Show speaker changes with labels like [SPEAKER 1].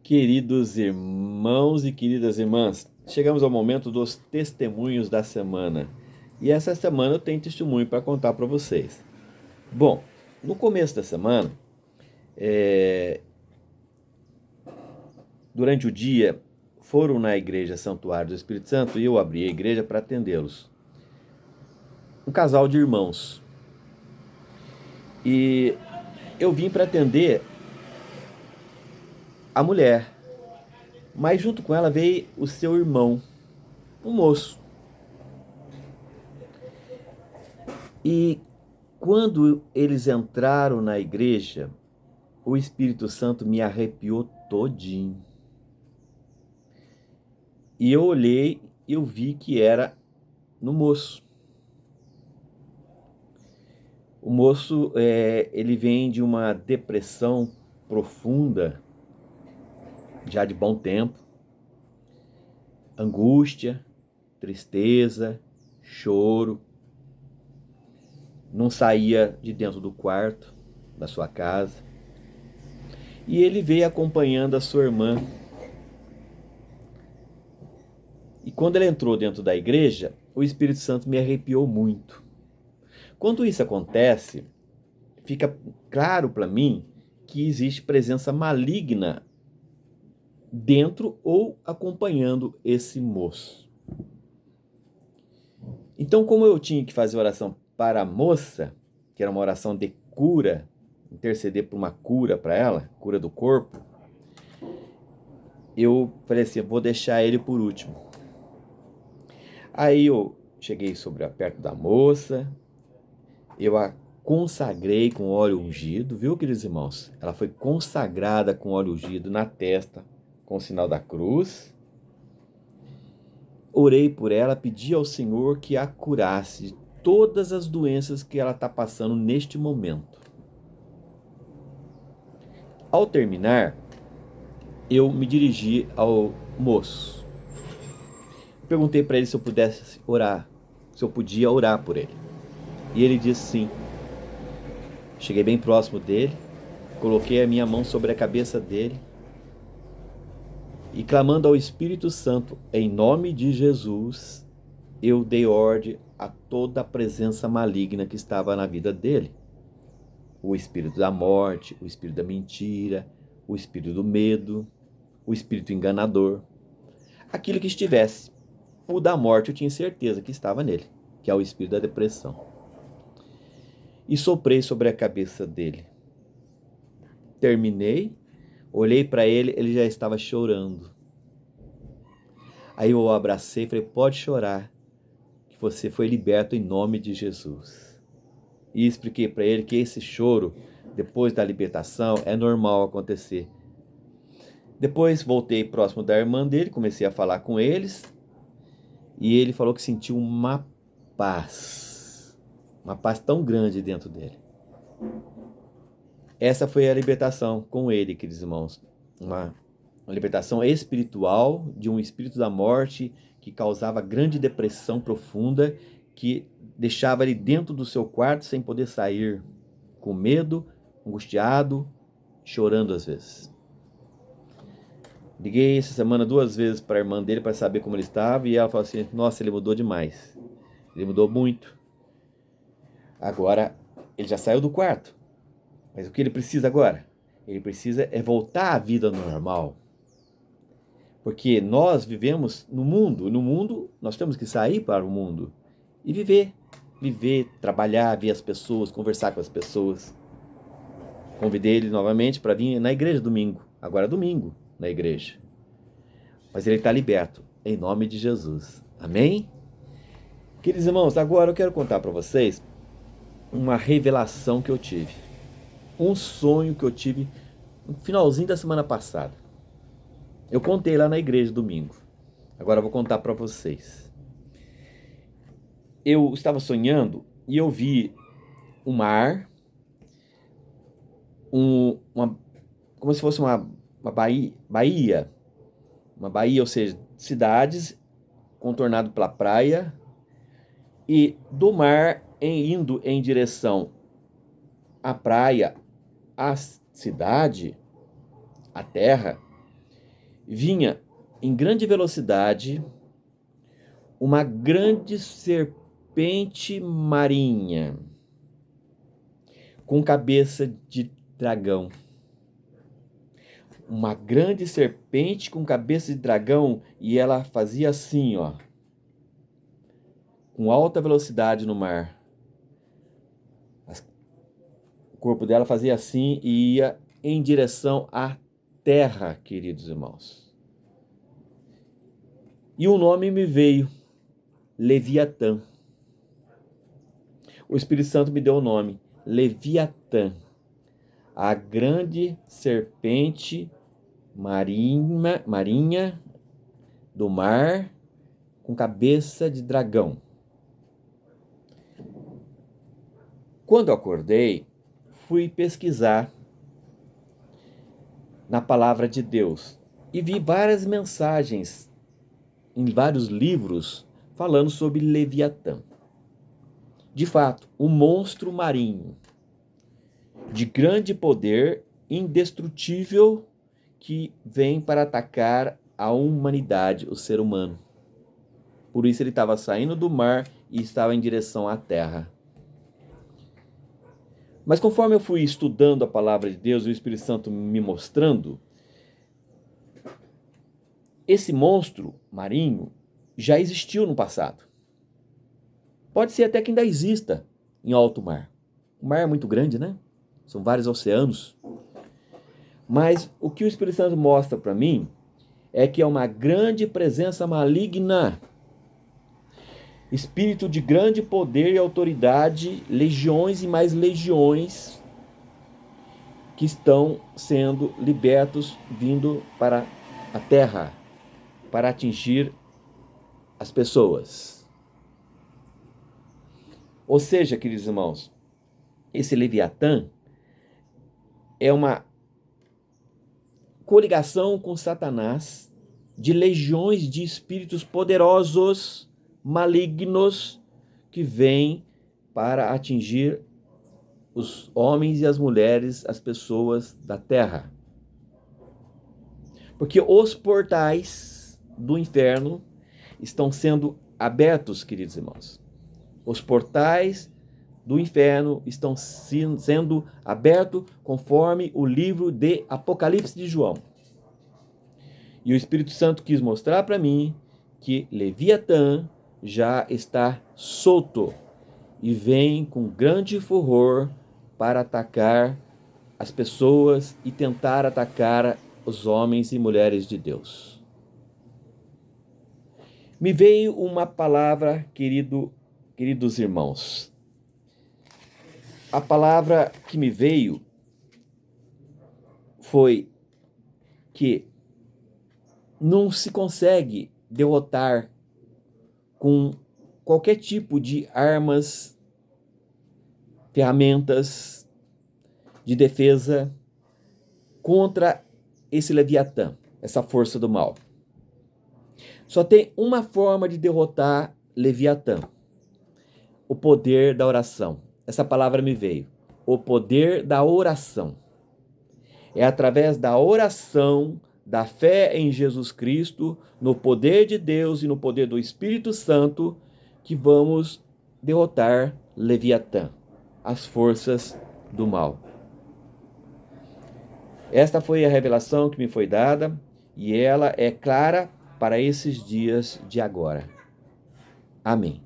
[SPEAKER 1] Queridos irmãos e queridas irmãs, chegamos ao momento dos testemunhos da semana. E essa semana eu tenho testemunho para contar para vocês. Bom, no começo da semana, durante o dia, foram na igreja Santuário do Espírito Santo e eu abri a igreja para atendê-los. Um casal de irmãos. E eu vim para atender a mulher, mas junto com ela veio o seu irmão, um moço. E quando eles entraram na igreja, o Espírito Santo me arrepiou todinho. E eu olhei e eu vi que era no moço. O moço, ele vem de uma depressão profunda, já de bom tempo. Angústia, tristeza, choro. Não saía de dentro do quarto da sua casa. E ele veio acompanhando a sua irmã. E quando ele entrou dentro da igreja, o Espírito Santo me arrepiou muito. Quando isso acontece, fica claro para mim que existe presença maligna dentro ou acompanhando esse moço. Então, como eu tinha que fazer oração para a moça, que era uma oração de cura, interceder por uma cura para ela, cura do corpo, eu falei assim, vou deixar ele por último. Aí eu cheguei perto da moça, eu a consagrei com óleo ungido, viu, queridos irmãos? Ela foi consagrada com óleo ungido na testa, com o sinal da cruz. Orei por ela, pedi ao Senhor que a curasse de todas as doenças que ela está passando neste momento. Ao terminar, eu me dirigi ao moço. Perguntei para ele se eu pudesse orar, se eu podia orar por ele. E ele disse sim. Cheguei bem próximo dele, coloquei a minha mão sobre a cabeça dele e, clamando ao Espírito Santo, em nome de Jesus, eu dei ordem a toda a presença maligna que estava na vida dele. O espírito da morte, o espírito da mentira, o espírito do medo, o espírito enganador. Aquilo que estivesse. O da morte eu tinha certeza que estava nele, que é o espírito da depressão. E soprei sobre a cabeça dele. Terminei, olhei para ele, ele já estava chorando. Aí eu o abracei e falei, pode chorar, que você foi liberto em nome de Jesus. E expliquei para ele que esse choro, depois da libertação, é normal acontecer. Depois voltei próximo da irmã dele, comecei a falar com eles, e ele falou que sentiu uma paz tão grande dentro dele. Essa foi a libertação com ele, queridos irmãos. Uma libertação espiritual de um espírito da morte que causava grande depressão profunda, que deixava ele dentro do seu quarto sem poder sair, com medo, angustiado, chorando às vezes. Liguei essa semana 2 vezes para a irmã dele para saber como ele estava e ela falou assim, nossa, ele mudou demais. Ele mudou muito. Agora, ele já saiu do quarto. Mas o que ele precisa agora? Ele precisa é voltar à vida normal. Porque nós vivemos no mundo. No mundo, nós temos que sair para o mundo e viver. Viver, trabalhar, ver as pessoas, conversar com as pessoas. Convidei ele novamente para vir na igreja domingo. Agora domingo, na igreja. Mas ele está liberto, em nome de Jesus. Amém? Queridos irmãos, agora eu quero contar para vocês uma revelação que eu tive. Um sonho que eu tive no finalzinho da semana passada. Eu contei lá na igreja domingo. Agora eu vou contar para vocês. Eu estava sonhando e eu vi um mar, como se fosse uma baía, ou seja, cidades contornado pela praia, e do mar indo em direção à praia, à cidade, à terra, vinha em grande velocidade uma grande serpente marinha com cabeça de dragão. Uma grande serpente com cabeça de dragão, e ela fazia assim, ó, com alta velocidade no mar. O corpo dela fazia assim e ia em direção à terra, queridos irmãos. E o nome me veio, Leviatã. O Espírito Santo me deu o nome, Leviatã, a grande serpente marinha do mar com cabeça de dragão. Quando eu acordei, fui pesquisar na palavra de Deus e vi várias mensagens em vários livros falando sobre Leviatã. De fato, um monstro marinho de grande poder, indestrutível, que vem para atacar a humanidade, o ser humano. Por isso ele estava saindo do mar e estava em direção à terra. Mas conforme eu fui estudando a palavra de Deus, o Espírito Santo me mostrando, esse monstro marinho já existiu no passado. Pode ser até que ainda exista em alto mar. O mar é muito grande, né? São vários oceanos. Mas o que o Espírito Santo mostra para mim é que é uma grande presença maligna. Espírito de grande poder e autoridade, legiões e mais legiões que estão sendo libertos, vindo para a terra, para atingir as pessoas. Ou seja, queridos irmãos, esse Leviatã é uma coligação com Satanás de legiões de espíritos poderosos, malignos, que vêm para atingir os homens e as mulheres, as pessoas da terra. Porque os portais do inferno estão sendo abertos, queridos irmãos. Os portais do inferno estão sendo abertos conforme o livro de Apocalipse de João. E o Espírito Santo quis mostrar para mim que Leviatã já está solto e vem com grande furor para atacar as pessoas e tentar atacar os homens e mulheres de Deus. Me veio uma palavra, queridos irmãos. A palavra que me veio foi que não se consegue derrotar com qualquer tipo de armas, ferramentas de defesa contra esse Leviatã, essa força do mal. Só tem uma forma de derrotar Leviatã: o poder da oração. Essa palavra me veio. O poder da oração. É através da oração, da fé em Jesus Cristo, no poder de Deus e no poder do Espírito Santo, que vamos derrotar Leviatã, as forças do mal. Esta foi a revelação que me foi dada e ela é clara para esses dias de agora. Amém.